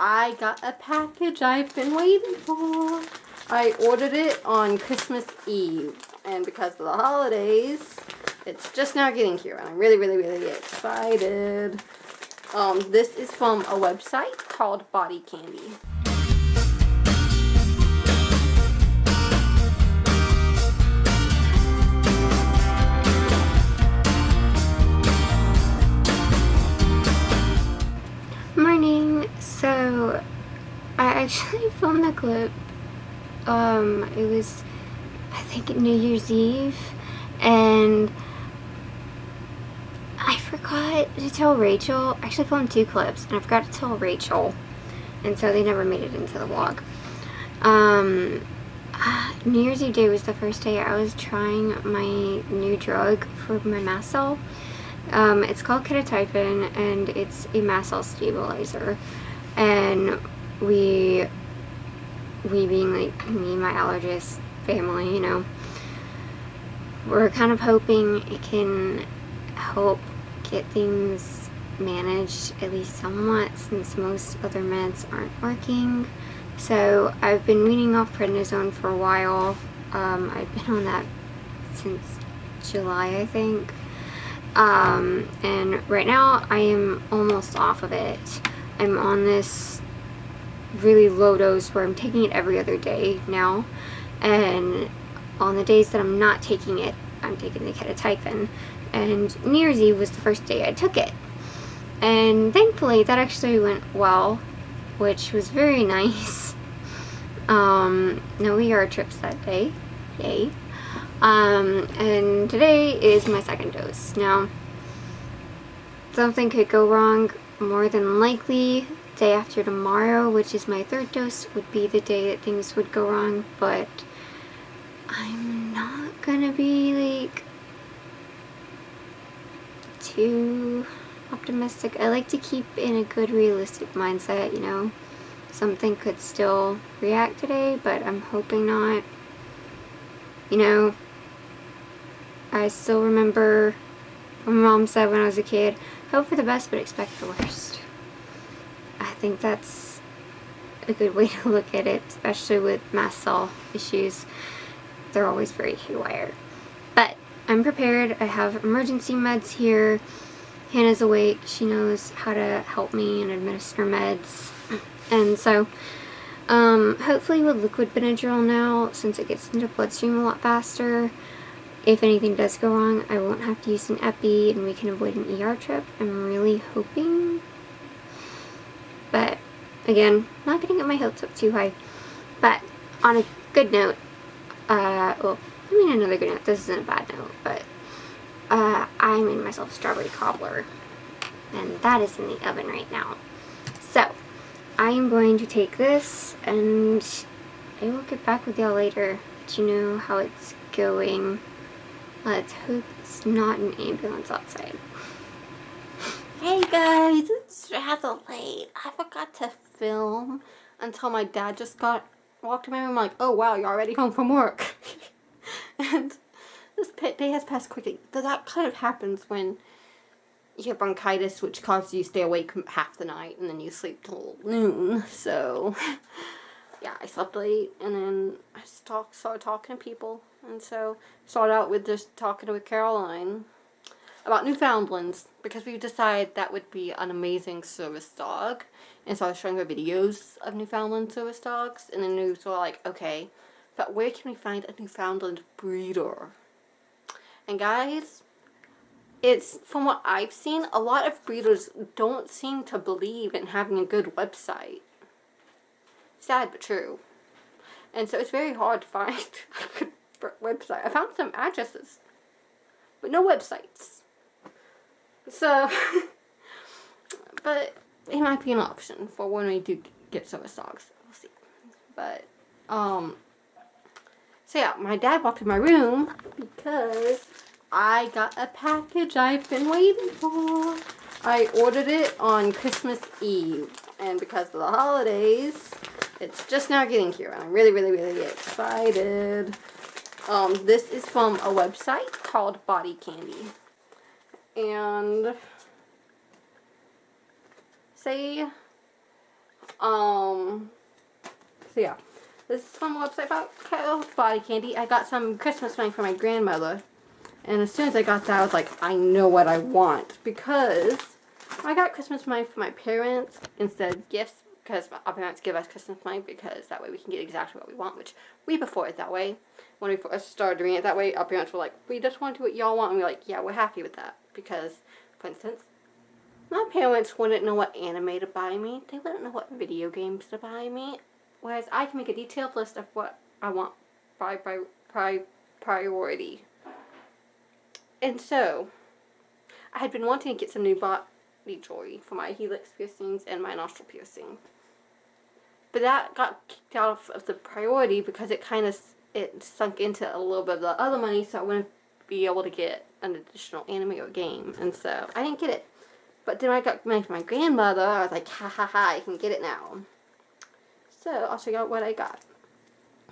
I got a package I've been waiting for. I ordered it on Christmas Eve, and because of the holidays, it's just now getting here, and I'm really, really, really excited. This is from a website called Body Candy. Morning. So I actually filmed the clip. It was, I think, New Year's Eve, and I forgot to tell Rachel. I actually filmed 2 clips, and I forgot to tell Rachel, and so they never made it into the vlog. New Year's Eve day was the first day I was trying my new drug for my mast cell. It's called ketotifen, and it's a mast cell stabilizer. And we being like me and my allergist family, you know, we're kind of hoping it can help get things managed at least somewhat, since most other meds aren't working. So I've been weaning off prednisone for a while. I've been on that since July, I think. And right now I am almost off of it. I'm on this really low dose where I'm taking it every other day now, and on the days that I'm not taking it, I'm taking the ketotifen. And New Year's Eve was the first day I took it, and thankfully that actually went well, which was very nice. No ER trips that day, yay. And today is my second dose. Now, something could go wrong. More than likely, day after tomorrow, which is my 3rd dose, would be the day that things would go wrong, but I'm not gonna be like too optimistic. I like to keep in a good realistic mindset, you know. Something could still react today, but I'm hoping not. You know, I still remember what my mom said when I was a kid, hope for the best but expect the worst. I think that's a good way to look at it, especially with mast cell issues. They're always very haywire. But I'm prepared. I have emergency meds here. Hannah's awake. She knows how to help me and administer meds. And so, hopefully with liquid Benadryl now, since it gets into bloodstream a lot faster, if anything does go wrong, I won't have to use an epi and we can avoid an ER trip. I'm really hoping. But, again, not gonna get my hopes up too high. But, on a good note, well, I mean another good note, this isn't a bad note, but, I made myself a strawberry cobbler. And that is in the oven right now. So, I am going to take this, and I will get back with y'all later, let you know how it's going. Let's hope it's not an ambulance outside. Hey guys, it's rather late. I forgot to film until my dad just walked in my room like, oh wow, you're already home from work. And this day has passed quickly. That kind of happens when you have bronchitis, which causes you to stay awake half the night and then you sleep till noon. So yeah, I slept late, and then I started talking to people, and so started out with just talking with Caroline about Newfoundlands, because we decided that would be an amazing service dog, and so I was showing her videos of Newfoundland service dogs, and then we were like, okay, but where can we find a Newfoundland breeder? And guys, it's, from what I've seen, a lot of breeders don't seem to believe in having a good website. Sad but true. And so it's very hard to find a good website. I found some addresses, but no websites. So, but it might be an option for when we do get service dogs. We'll see. But, so yeah, my dad walked in my room because I got a package I've been waiting for. I ordered it on Christmas Eve, and because of the holidays, it's just now getting here, and I'm really, really, really excited. This is from a website called Body Candy. And say, So yeah, this is from a website about body candy. I got some Christmas money from my grandmother. And as soon as I got that, I was like, I know what I want. Because I got Christmas money from my parents instead of gifts. Because our parents give us Christmas money because that way we can get exactly what we want. Which we prefer it that way. When we first started doing it that way, our parents were like, we just want to do what y'all want. And we're like, yeah, we're happy with that. Because, for instance, my parents wouldn't know what anime to buy me. They wouldn't know what video games to buy me. Whereas I can make a detailed list of what I want by priority. And so, I had been wanting to get some new body jewelry for my helix piercings and my nostril piercing. But that got kicked out of the priority because it sunk into a little bit of the other money, so I wouldn't be able to get an additional anime or game. And so, I didn't get it. But then I got money from my grandmother, I was like, ha ha ha, I can get it now. So, I'll show you what I got.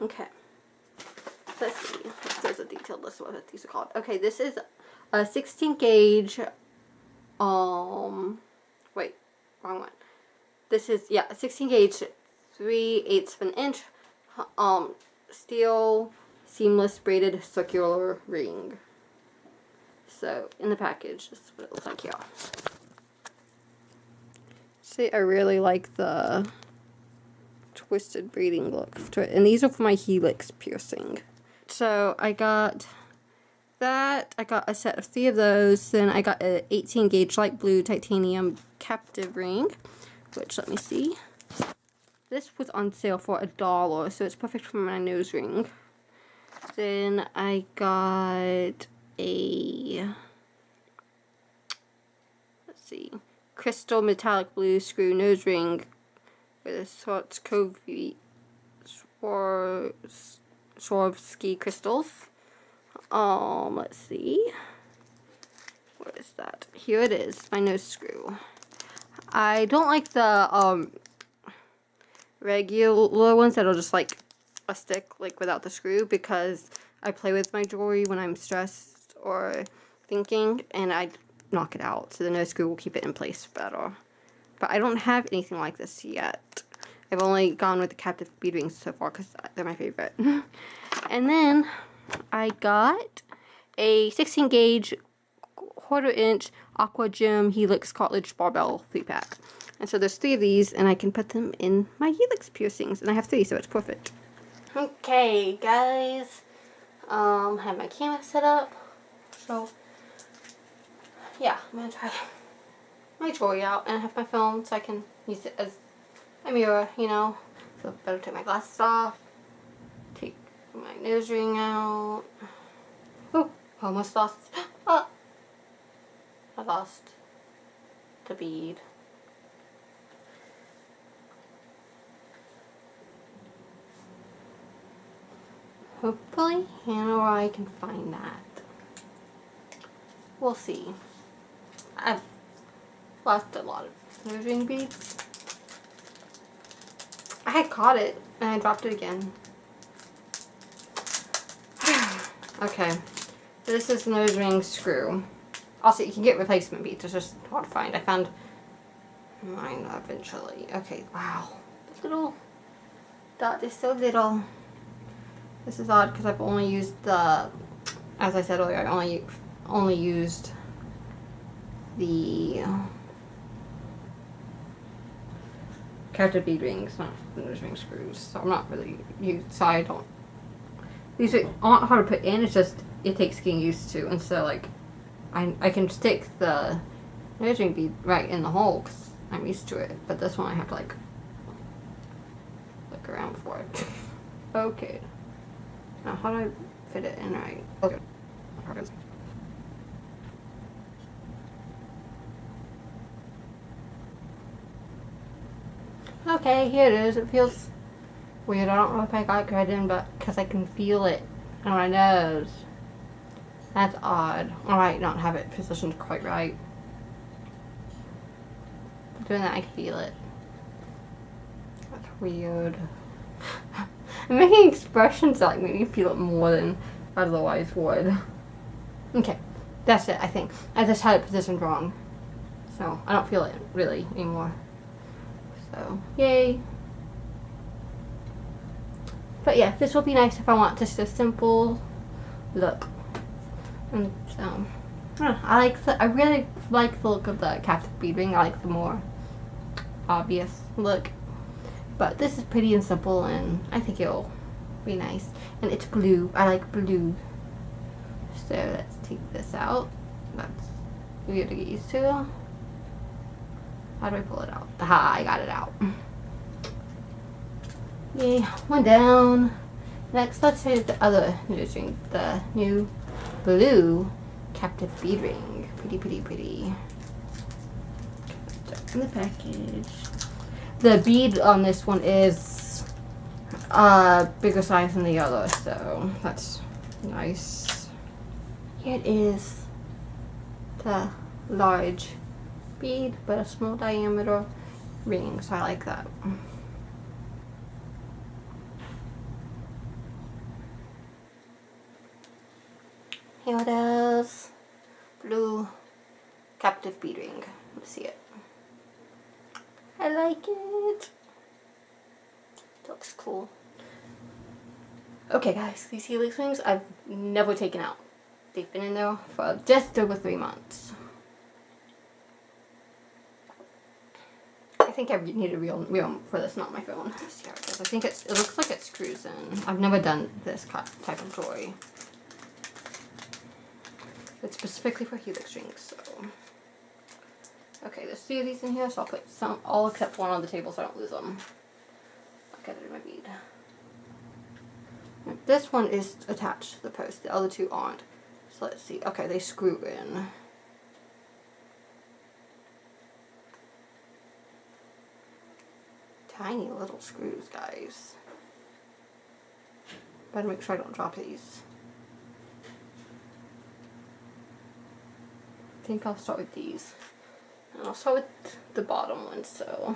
Okay. Let's see. There's a detailed list of what these are called. Okay, this is a 16 gauge, wait, wrong one. This is, yeah, a 16 gauge, 3/8 of an inch, steel, seamless braided circular ring. So, in the package, this is what it looks like here. See, I really like the twisted braiding look to it. And these are for my helix piercing. So, I got that. I got a set of 3 of those. Then I got an 18 gauge light blue titanium captive ring. Which, let me see. This was on sale for $1, so it's perfect for my nose ring. Then I got a, let's see, crystal metallic blue screw nose ring with a Swarovski crystals. Let's see. What is that? Here it is, my nose screw. I don't like the regular ones that are just like a stick, like without the screw, because I play with my jewelry when I'm stressed or thinking, and I knock it out. So the nose screw will keep it in place better. But I don't have anything like this yet. I've only gone with the captive bead rings so far because they're my favorite. And then I got a 16 gauge 1/4 inch aqua gem helix cartilage barbell 3-pack. And so there's 3 of these, and I can put them in my helix piercings, and I have 3, so it's perfect. Okay, guys, I have my camera set up, so yeah, I'm gonna try my jewelry out, and I have my phone so I can use it as a mirror, you know. So I better take my glasses off, take my nose ring out. Oh, almost lost. Oh, I lost the bead. Hopefully, Hannah or I can find that. We'll see. I've lost a lot of nose ring beads. I had caught it and I dropped it again. Okay, this is the nose ring screw. Also, you can get replacement beads. It's just hard to find. I found mine eventually. Okay, wow. This little dot is so little. This is odd because I've only used the, as I said earlier, I only used the captive bead rings, not the nose ring screws. So I'm not really used. So I don't. These aren't hard to put in. It's just it takes getting used to, and so like I can stick the nose ring bead right in the hole because I'm used to it. But this one I have to like look around for it. Okay. Now, how do I fit it in right? Okay. Okay, here it is. It feels weird. I don't know if I got it right in, but because I can feel it on my nose. That's odd. I might not have it positioned quite right. Doing that, I can feel it. That's weird. I'm making expressions that like make me feel it more than I otherwise would. Okay, that's it, I think. I just had it positioned wrong. So, I don't feel it really anymore. So, yay. But yeah, this will be nice if I want just a simple look. And I really like the look of the captive bead ring. I like the more obvious look. But this is pretty and simple, and I think it'll be nice. And it's blue. I like blue. So let's take this out. That's weird to get used to. How do I pull it out? Aha, I got it out. Yay, one down. Next, let's hit the other nose ring. The new blue captive bead ring. Pretty, pretty, pretty. In the package. The bead on this one is bigger size than the other, so that's nice. Here it is. The large bead, but a small diameter ring, so I like that. Here it is. Blue captive bead ring. Let's see it. I like it. It looks cool. Okay guys, these helix rings I've never taken out. They've been in there for just over 3 months. I think I need a real for this, not my phone. See how it goes. I think it looks like it screws in. I've never done this type of jewelry. It's specifically for helix rings, so. Okay, there's 3 of these in here, so I'll put some, all except one on the table so I don't lose them. I'll get it in my bead. And this one is attached to the post, the other 2 aren't. So let's see. Okay, they screw in. Tiny little screws, guys. Better make sure I don't drop these. I think I'll start with these. And I'll start with the bottom one, so.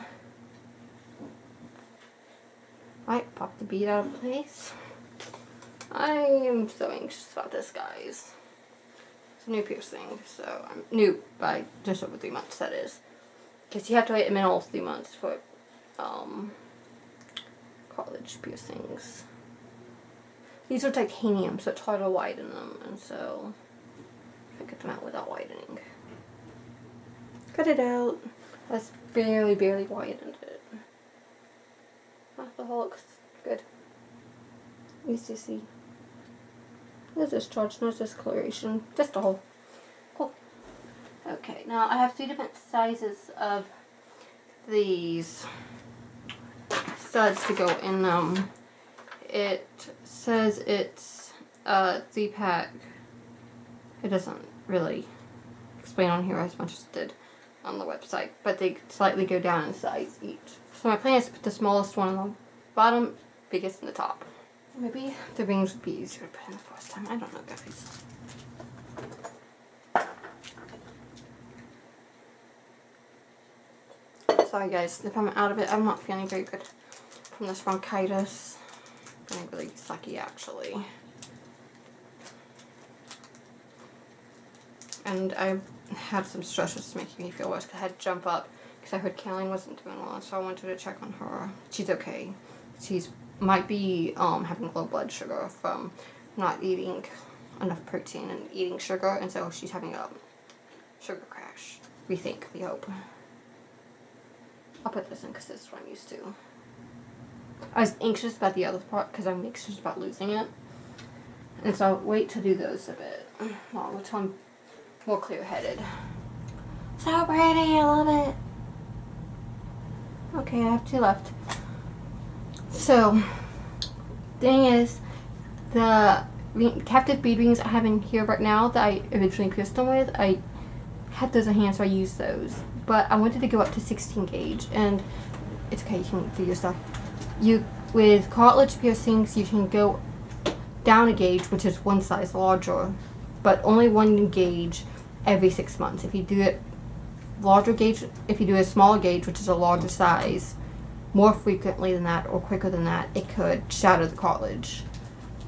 Alright, pop the bead out of place. I am so anxious about this, guys. It's a new piercing, so I'm new by just over 3 months, that is. Because you have to wait a minimum of 3 months for college piercings. These are titanium, so it's hard to widen them, and so I get them out without widening. Cut it out. That's barely widened it. The hole looks good. Easy to see. There's discharge, no discoloration. Just a hole. Cool. Okay, now I have 3 different sizes of these studs to go in them. It says it's a 3-pack. It doesn't really explain on here as much as it did on the website, but they slightly go down in size each. So my plan is to put the smallest one on the bottom, biggest in the top. Maybe the rings would be easier to put in the first time. I don't know, guys. Sorry guys, if I'm out of it, I'm not feeling very good from this bronchitis. I'm feeling really sucky actually. And I had some stress that's making me feel worse because I had to jump up because I heard Caroline wasn't doing well, so I wanted to check on her. She's okay. She's might be having low blood sugar from not eating enough protein and eating sugar, and so she's having a sugar crash. We think, we hope. I'll put this in because this is what I'm used to. I was anxious about the other part because I'm anxious about losing it, and so I'll wait to do those a bit longer until I'm more clear-headed. So pretty, I love it. Okay, I have 2 left. So, thing is, the captive bead rings I have in here right now that I originally pierced them with, I had those in hand, so I used those. But I wanted to go up to 16 gauge, and it's okay, you can do your stuff. With cartilage piercings, you can go down a gauge, which is 1 size larger, but only 1 gauge every 6 months. If you do it larger gauge, if you do a smaller gauge, which is a larger size, more frequently than that or quicker than that, it could shatter the cartilage.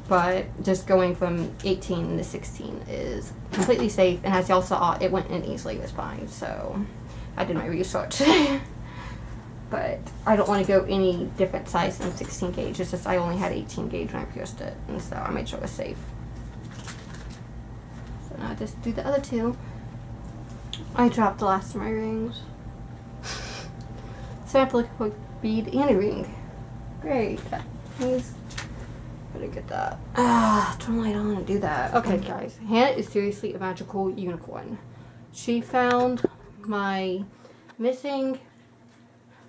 But just going from 18 to 16 is completely safe, and as y'all saw, it went in easily, it was fine, so I did my research. but I don't want to go any different size than 16 gauge. It's just I only had 18 gauge when I pierced it, and so I made sure it was safe. So now I just do the other two. I dropped the last of my rings. So I have to look for a bead and a ring. Great. Please. Better get that. Turn the light on and do that. Okay, guys. Hannah is seriously a magical unicorn. She found my missing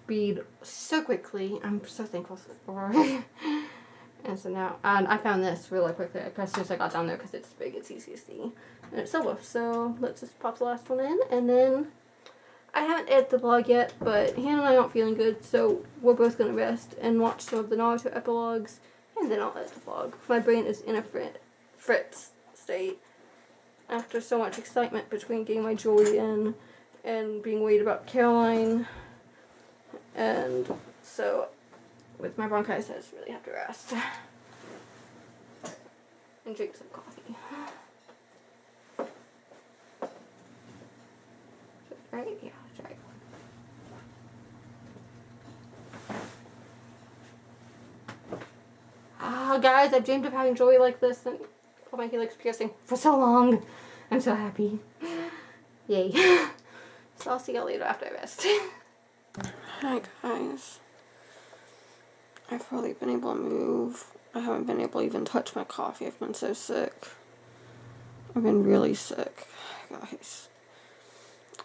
bead so quickly. I'm so thankful for her. And so now, and I found this really quickly. As soon as I got down there, because it's big, it's easy to see. And it's silver. So let's just pop the last one in, and then I haven't edited the vlog yet, but Hannah and I aren't feeling good, so we're both going to rest and watch some of the Naruto epilogues, and then I'll edit the vlog. My brain is in a fritz state after so much excitement between getting my jewelry in and being worried about Caroline, and so with my bronchitis I just really have to rest and drink some coffee. Right? Yeah, that's right. Guys, I've dreamed of having jewelry like this and my helix piercing for so long. I'm so happy. Yay. So I'll see y'all later after I rest. Hi guys. I've hardly been able to move. I haven't been able to even touch my coffee. I've been so sick. I've been really sick, guys.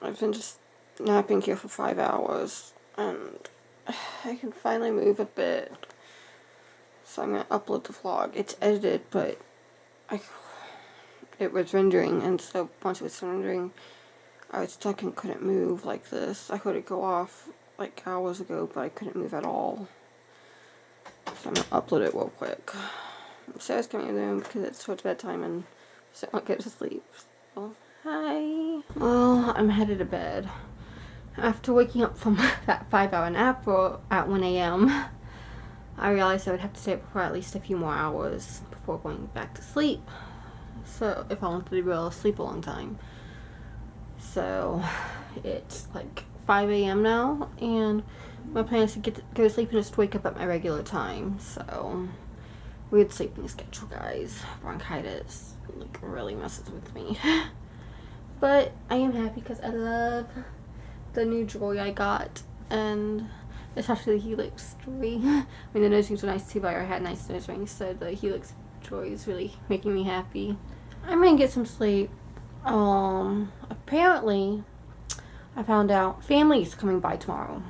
I've been just napping here for 5 hours, and I can finally move a bit. So I'm going to upload the vlog. It's edited, but it was rendering, and so once it was rendering, I was stuck and couldn't move like this. I heard it go off like hours ago, but I couldn't move at all. So I'm going to upload it real quick. Sarah's coming in the room because it's towards bedtime, and so I won't get to sleep. So, hi. Well, I'm headed to bed. After waking up from that 5-hour nap at 1 a.m., I realized I would have to stay up for at least a few more hours before going back to sleep. So, if I wanted to be able to sleep a long time. So, it's like 5 a.m. now, and my plan is to go to sleep and just wake up at my regular time. So, weird sleeping schedule, guys. Bronchitis like really messes with me. But I am happy because I love the new jewelry I got, and especially the helix jewelry. I mean, the nose rings are nice too, but I had nice nose rings, so the helix jewelry is really making me happy. I'm gonna get some sleep. Apparently, I found out family's coming by tomorrow,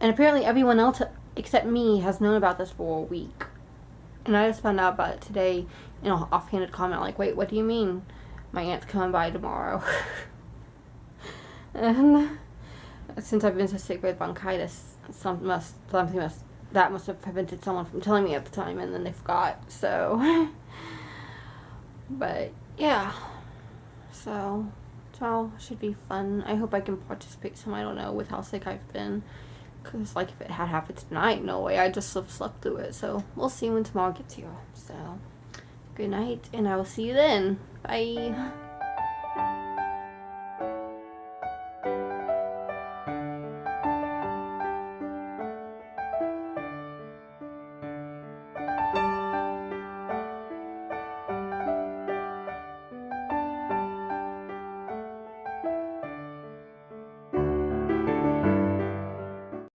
and apparently everyone else except me has known about this for a week, and I just found out about it today in an offhanded comment, like, wait, what do you mean my aunt's coming by tomorrow? And since I've been so sick with bronchitis, that must have prevented someone from telling me at the time, and then they forgot. So, but yeah, so tomorrow should be fun. I hope I can participate some. I don't know with how sick I've been, because like if it had happened tonight, no way, I just have slept through it. So we'll see when tomorrow gets here. So good night, and I will see you then. Bye.